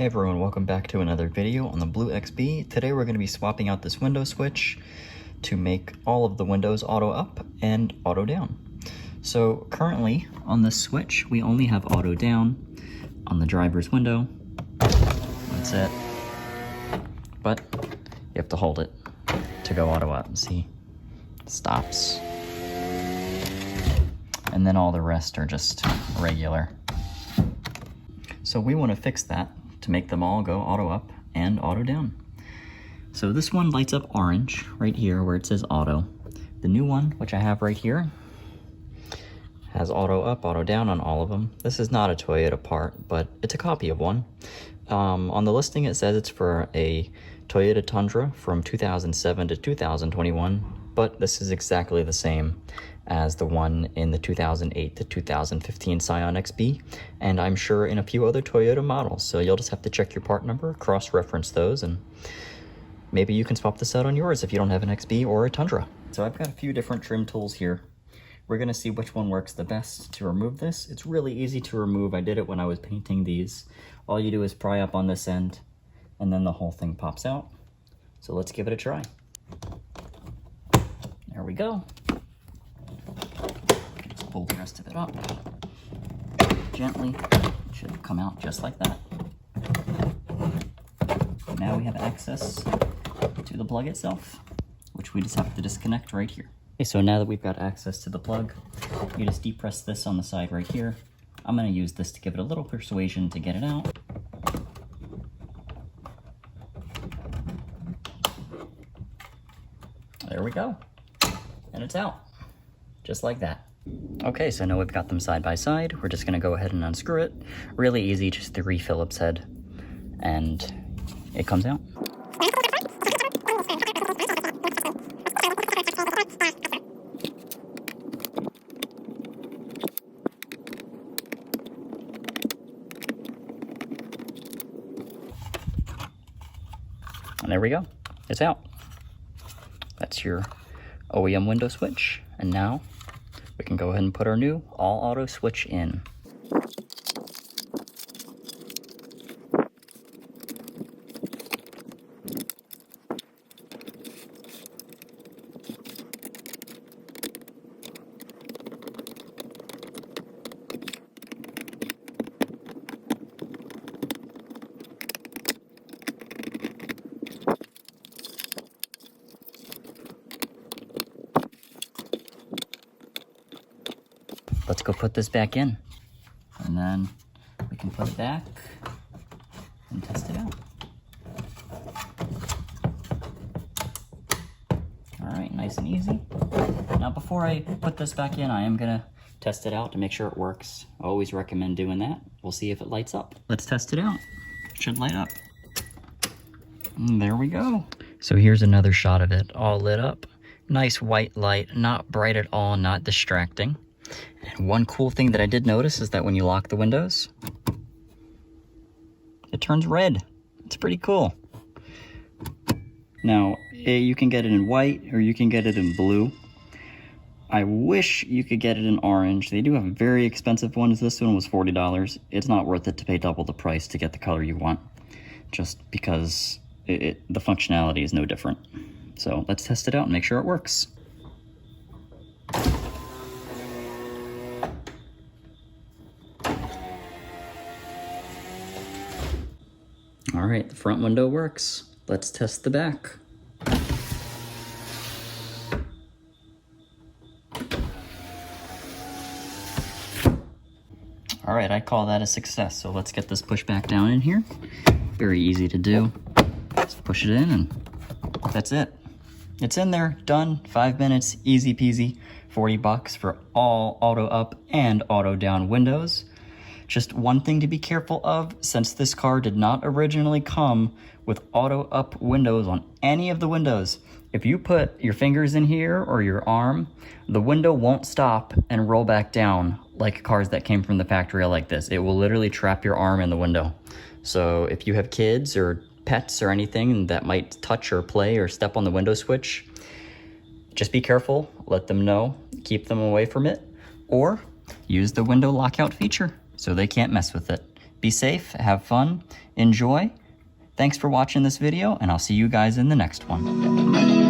Hey everyone, welcome back to another video on the Blue XB. Today we're going to be swapping out this window switch to make all of the windows auto up and auto down. So currently on this switch we only have auto down on the driver's window. That's it. But you have to hold it to go auto up. See? It stops. And then all the rest are just regular. So we want to fix that to make them all go auto up and auto down. So this one lights up orange right here where it says auto. The new one, which I have right here, has auto up, auto down on all of them. This is not a Toyota part, but it's a copy of one. On the listing it says it's for a Toyota Tundra from 2007 to 2021, but this is exactly the same as the one in the 2008 to 2015 Scion XB, and I'm sure in a few other Toyota models. So you'll just have to check your part number, cross-reference those, and maybe you can swap this out on yours if you don't have an XB or a Tundra. So I've got a few different trim tools here. We're gonna see which one works the best to remove this. It's really easy to remove. I did it when I was painting these. All you do is pry up on this end, and then the whole thing pops out. So let's give it a try. There we go. Just pull the rest of it up gently. It should come out just like that. Now we have access to the plug itself, which we just have to disconnect right here. Okay, so now that we've got access to the plug, you just depress this on the side right here. I'm going to use this to give it a little persuasion to get it out. There we go. And it's out. Just like that. Okay, so now we've got them side by side. We're just going to go ahead and unscrew it. Really easy, just 3 Phillips head. And it comes out. And there we go. It's out. That's your OEM window switch. And now we can go ahead and put our new all auto switch in. Let's go put this back in, and then we can put it back and test it out. All right, nice and easy. Now before I put this back in, I am gonna test it out to make sure it works. I always recommend doing that. We'll see if it lights up. Let's test it out. It should light up. And there we go. So here's another shot of it, all lit up. Nice white light, not bright at all, not distracting. And one cool thing that I did notice is that when you lock the windows, it turns red. It's pretty cool. Now, you can get it in white or you can get it in blue. I wish you could get it in orange. They do have very expensive ones. This one was $40. It's not worth it to pay double the price to get the color you want, just because the functionality is no different. So let's test it out and make sure it works. All right, the front window works. Let's test the back. All right, I call that a success. So let's get this pushed back down in here. Very easy to do. Just push it in and that's it. It's in there, done, 5 minutes, easy peasy. 40 bucks for all auto up and auto down windows. Just one thing to be careful of, since this car did not originally come with auto up windows on any of the windows, if you put your fingers in here or your arm, the window won't stop and roll back down like cars that came from the factory like this. It will literally trap your arm in the window. So if you have kids or pets or anything that might touch or play or step on the window switch, just be careful, let them know, keep them away from it, or use the window lockout feature so they can't mess with it. be safe, have fun, enjoy. Thanks for watching this video, and I'll see you guys in the next one.